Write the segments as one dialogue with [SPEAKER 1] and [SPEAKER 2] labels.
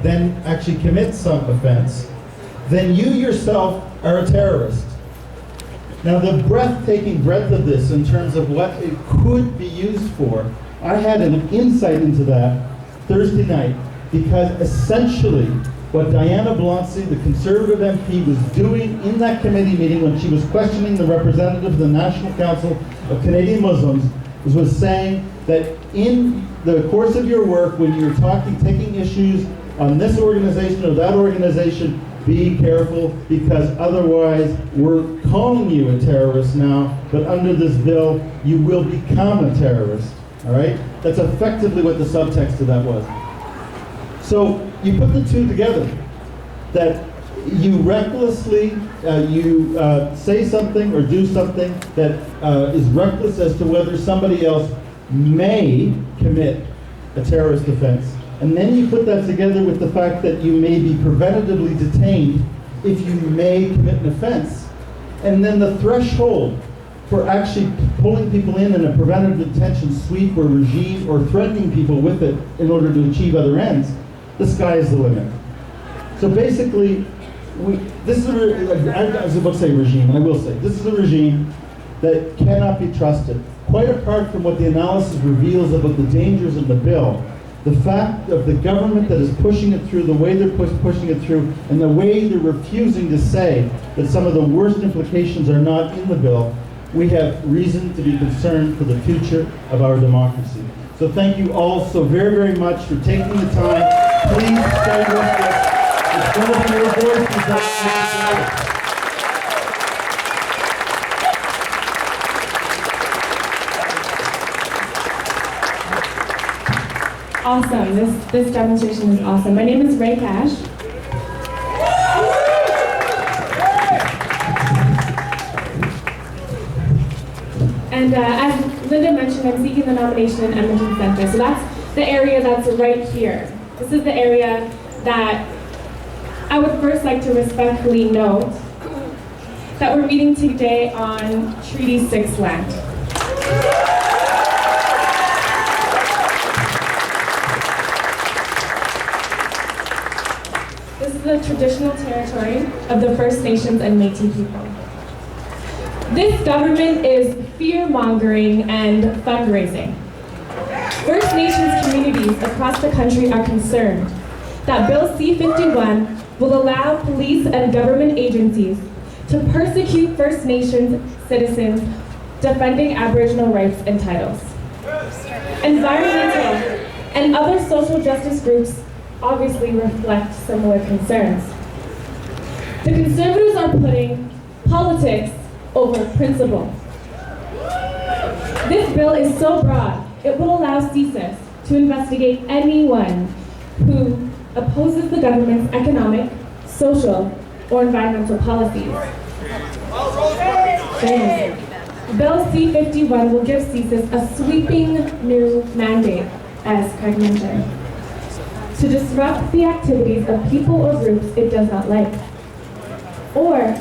[SPEAKER 1] then actually commit some offense, then you yourself are a terrorist. Now, the breathtaking breadth of this in terms of what it could be used for, I had an insight into that Thursday night, because essentially what Diana Blonsky, the Conservative MP, was doing in that committee meeting when she was questioning the representative of the National Council of Canadian Muslims was saying that in the course of your work, when you're taking issues on this organization or that organization, be careful, because otherwise we're calling you a terrorist now, but under this bill you will become a terrorist. All right? That's effectively what the subtext of that was. So you put the two together, that you recklessly, say something or do something that is reckless as to whether somebody else may commit a terrorist offense. And then you put that together with the fact that you may be preventatively detained if you may commit an offense. And then the threshold for actually pulling people in a preventative detention sweep or regime or threatening people with it in order to achieve other ends, the sky is the limit. So basically, this is I was about to say regime, and I will say, this is a regime that cannot be trusted. Quite apart from what the analysis reveals about the dangers of the bill, the fact of the government that is pushing it through, the way they're pushing it through, and the way they're refusing to say that some of the worst implications are not in the bill, we have reason to be concerned for the future of our democracy. So thank you all so very, very much for taking the time. Please stay with us. It's going to be your voices that
[SPEAKER 2] Awesome. This demonstration is awesome. My name is Ray Cash. And as Linda mentioned, I'm seeking the nomination in Edmonton Centre. So that's the area that's right here. This is the area that I would first like to respectfully note that we're meeting today on Treaty 6 land. This is the traditional territory of the First Nations and Métis people. This government is fear-mongering and fundraising. First Nations communities across the country are concerned that Bill C-51 will allow police and government agencies to persecute First Nations citizens defending Aboriginal rights and titles. Environmental and other social justice groups obviously reflect similar concerns. The Conservatives are putting politics over principle. This bill is so broad, it will allow CSIS to investigate anyone who opposes the government's economic, social, or environmental policies. Bill C-51 will give CSIS a sweeping new mandate, as Craig mentioned, to disrupt the activities of people or groups it does not like, or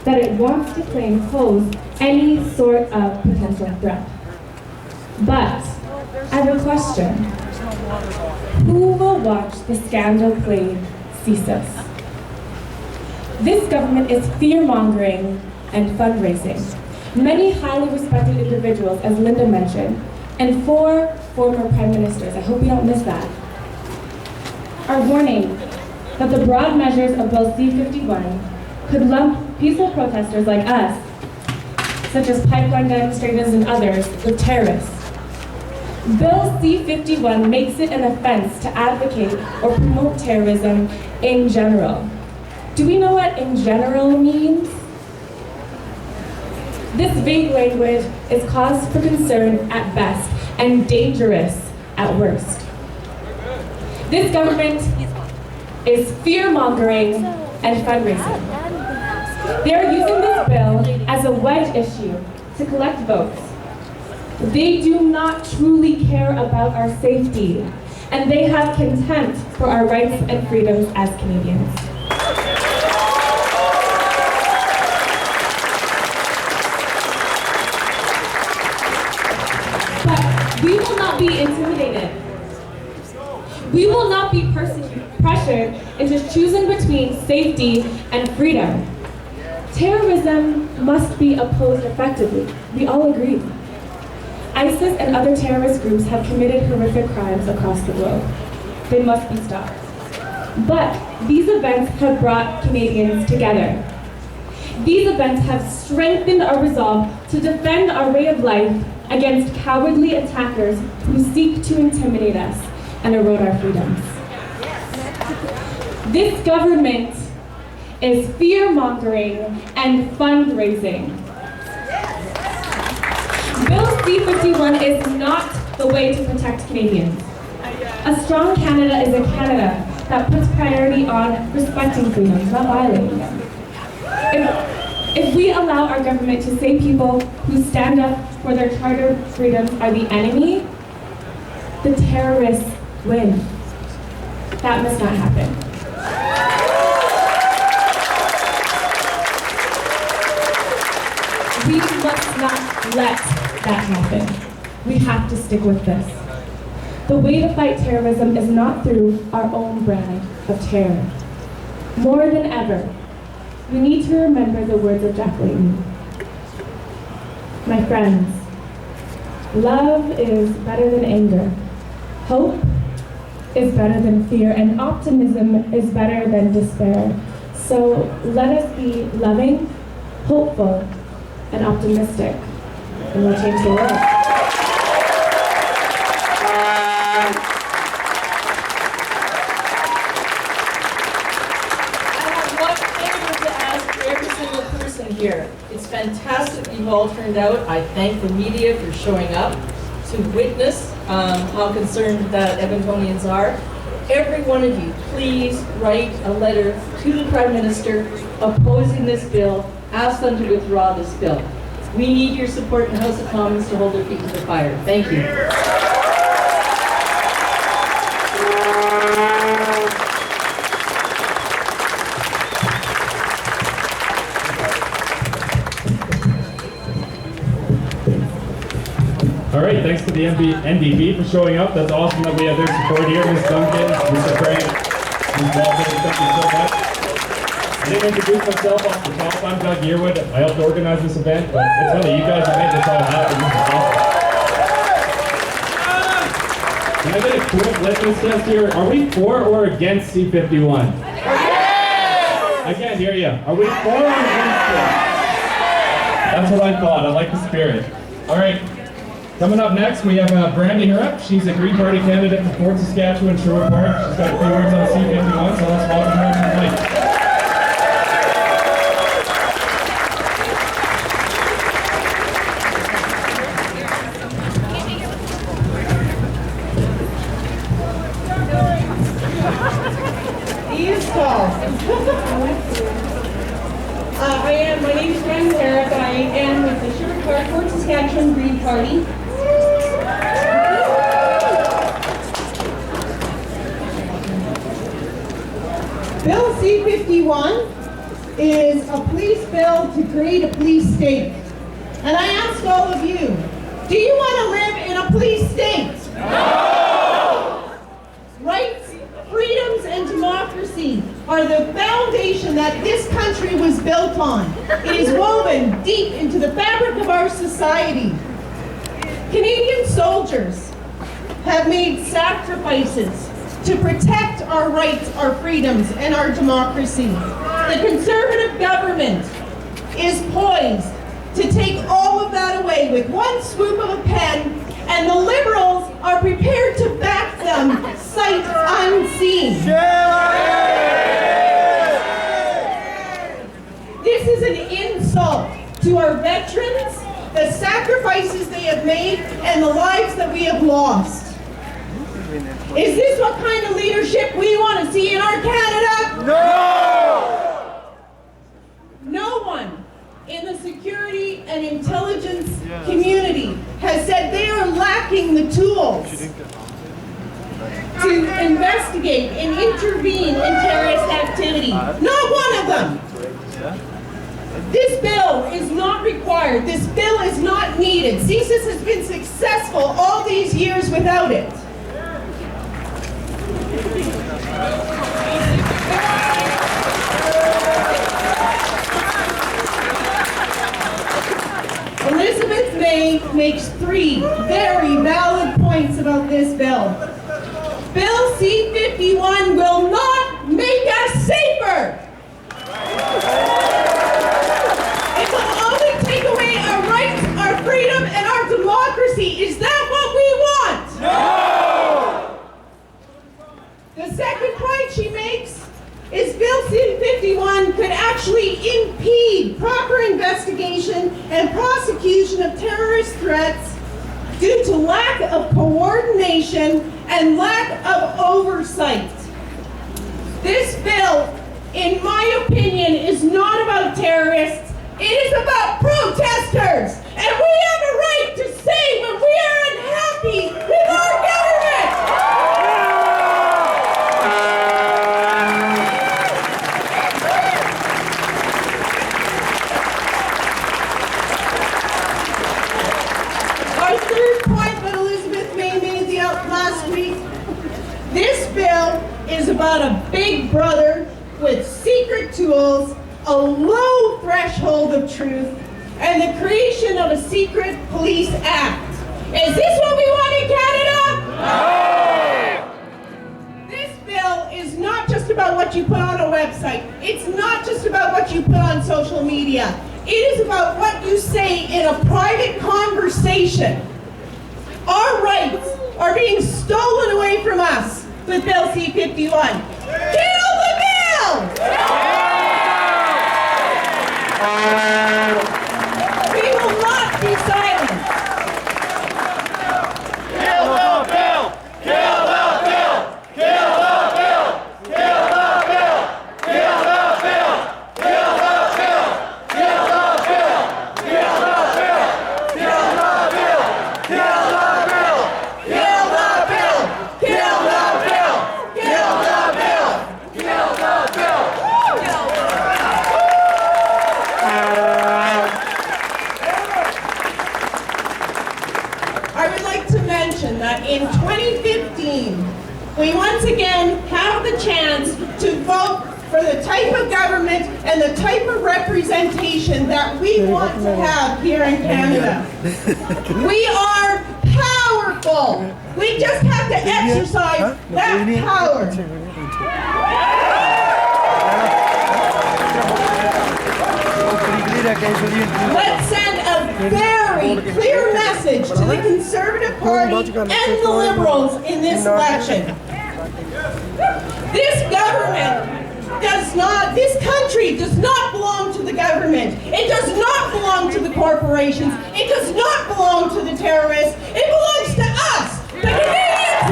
[SPEAKER 2] that it wants to claim pose any sort of potential threat. But I have a question. Who will watch the scandal-plagued CSIS? This government is fear-mongering and fundraising. Many highly respected individuals, as Linda mentioned, and 4 former prime ministers, I hope you don't miss that, are warning that the broad measures of Bill C-51 could lump peaceful protesters like us, such as pipeline demonstrators and others, with terrorists. Bill C-51 makes it an offense to advocate or promote terrorism in general. Do we know what "in general" means? This vague language is cause for concern at best and dangerous at worst. This government is fear-mongering and fundraising. They are using this bill as a wedge issue to collect votes. They do not truly care about our safety, and they have contempt for our rights and freedoms as Canadians. But we will not be intimidated. We will not be persecuted. pressured into choosing between safety and freedom. Terrorism must be opposed effectively. We all agree. ISIS and other terrorist groups have committed horrific crimes across the globe. They must be stopped. But these events have brought Canadians together. These events have strengthened our resolve to defend our way of life against cowardly attackers who seek to intimidate us and erode our freedoms. This government is fear-mongering and fundraising. Bill C-51 is not the way to protect Canadians. A strong Canada is a Canada that puts priority on respecting freedoms, not violating them. If we allow our government to say people who stand up for their chartered freedoms are the enemy, the terrorists win. That must not happen. We must not let that happen. We have to stick with this. The way to fight terrorism is not through our own brand of terror. More than ever, we need to remember the words of Jack Layton. My friends, love is better than anger. Hope is better than fear, and optimism is better than despair. So let us be loving, hopeful, and optimistic, and we'll change the world.
[SPEAKER 3] Here. It's fantastic you've all turned out. I thank the media for showing up to witness how concerned that Edmontonians are. Every one of you, please write a letter to the Prime Minister opposing this bill. Ask them to withdraw this bill. We need your support in the House of Commons to hold their feet to the fire. Thank you.
[SPEAKER 4] All right, thanks to the NDP for showing up. That's awesome that we have their support here. Ms. Duncan, Mr. Frank, Ms. Walton, thank you so much. I didn't introduce myself off the top. I'm Doug Yearwood. I helped organize this event, but it's really you guys who made this all happen. This is awesome. Can I get a quick litmus test here? Are we for or against C-51? I can't hear you. Are we for or against it? That's what I thought. I like the spirit. All right. Coming up next, we have Brandy Harrop. She's a Green Party candidate for Fort Saskatchewan, Sherwood Park. She's got a few words on C-51, so let's welcome her to the mic.
[SPEAKER 5] My name is Brandy Harrop. I am with the Sherwood Park, Fort Saskatchewan Green Party. Bill C-51 is a police bill to create a police state. And I ask all of you, do you want to live in a police state? No! Rights, freedoms, and democracy are the foundation that this country was built on. It is woven deep into the fabric of our society. Canadian soldiers have made sacrifices to protect our rights, our freedoms, and our democracy. The Conservative government is poised to take all of that away with one swoop of a pen, and the Liberals are prepared to back them sight unseen. This is an insult to our veterans, the sacrifices they have made, and the lives that we have lost. Is this what kind of leadership we want to see in our Canada? No! No one in the security and intelligence community has said they are lacking the tools to investigate and intervene in terrorist activity. Not one of them. This bill is not required. This bill is not needed. CSIS has been successful all these years without it. makes 3 very valid points about this bill. Bill C-51 will not make us safer. It will only take away our rights, our freedom, and our democracy. Is that what we want? No! The second point she makes is Bill C-51 could actually impede proper investigation and prosecution of terrorist threats due to lack of coordination and lack of oversight. This bill, in my opinion, is not about terrorists. It is about protesters. And we have a right to say when we are unhappy with our government. Our third point that Elizabeth May made last week, this bill is about a big brother with secret tools, a low threshold of truth, and the creation of a secret police act. Is this what we want in Canada? No! This bill is not just about what you put on a website. It's not just about what you put on social media. It is about what you say in a private conversation. Our rights are being stolen away from us with Bill C-51. Kill the bill! We will not be silent.
[SPEAKER 6] Kill the bill! Kill the bill! Kill the bill! Kill the bill! Kill the bill! Kill the bill! Kill the bill! Kill the bill! Kill the bill! Kill the bill! Kill the bill! Kill the bill! Kill the bill! Kill the bill!
[SPEAKER 5] I would like to mention that in 2015, we once again have the chance to vote for the type of government and the type of representation that we want to have here in Canada. We are powerful. We just have to exercise that power. Let's send a very clear message to the Conservative Party and the Liberals in this election. This government this country does not belong to the government. It does not belong to the corporations. It does not belong to the terrorists. It belongs to us, the Canadians.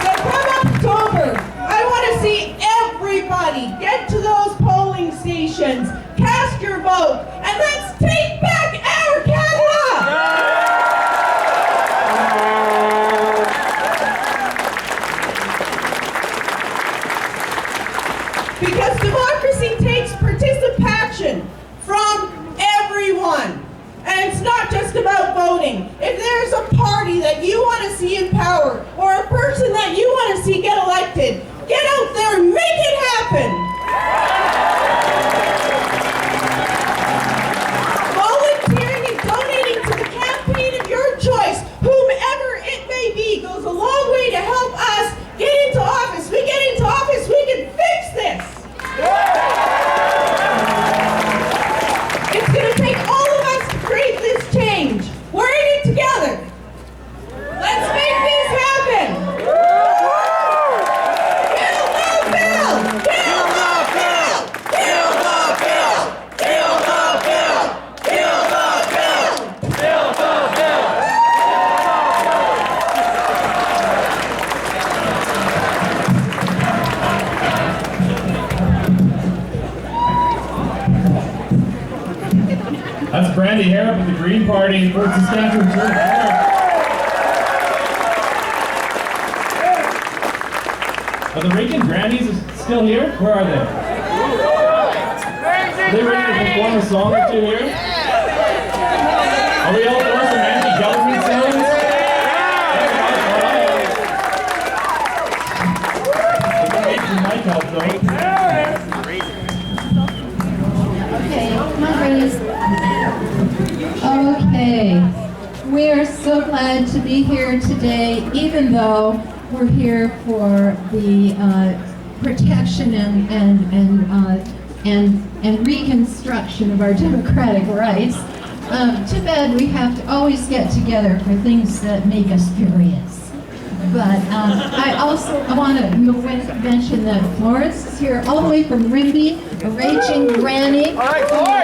[SPEAKER 5] So come October, I want to see everybody get to those polling stations, cast your vote, and let's take back our Canada! Because democracy takes participation from everyone. And it's not just about voting. If there's a party that you want to see in power, or a person that you want to see get elected, get out there and make it happen! Volunteering and donating to the campaign of your choice, whomever it may be, goes a long way to help us get into office. We get into office, we can fix this! It's going to take all of us to create this change. We're in it together. Let's make this happen. Kill the bill! Kill the bill! Kill the bill! Kill the bill! Kill the bill!
[SPEAKER 6] Kill the bill!
[SPEAKER 4] That's Brandy Harrop of the Green Party for Saskatchewan. Are the Reagan Grannies still here? Where are they? Are they ready to perform a song or two here? Are we all for some anti-government songs? We can make some nice
[SPEAKER 7] We are so glad to be here today, even though we're here for the protection and reconstruction of our democratic rights. Too bad we have to always get together for things that make us furious. But I also want to mention that Florence is here all the way from Rimby, a raging granny from a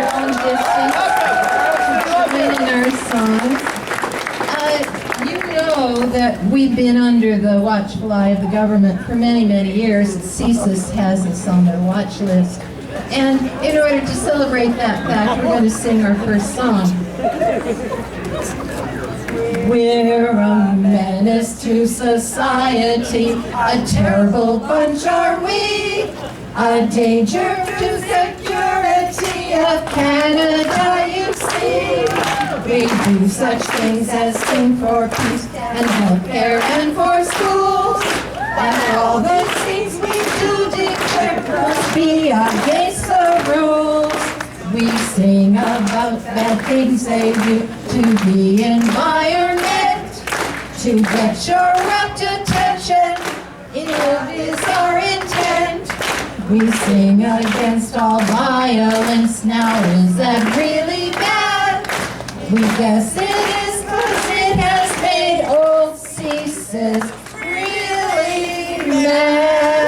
[SPEAKER 7] long distance to join in our songs. You know that we've been under the watchful eye of the government for many, many years. CSIS has us on their watch list. And in order to celebrate that fact, we're going to sing our first song. We're a menace to society, a terrible bunch are we, a danger to security of Canada, you see. We do such things as sing for peace and healthcare and for schools, and all the things we do declare must be against the rules. We sing about bad things they do to the environment, to get your rapt attention. It is our intent. We sing against all violence. Now is that really bad? We guess it is 'cause it has made old CSIS really mad.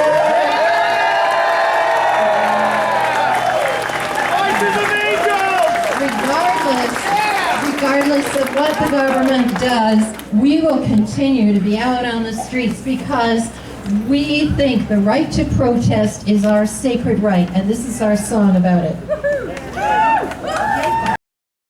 [SPEAKER 7] Regardless of what the government does, we will continue to be out on the streets because we think the right to protest is our sacred right, and this is our song about it.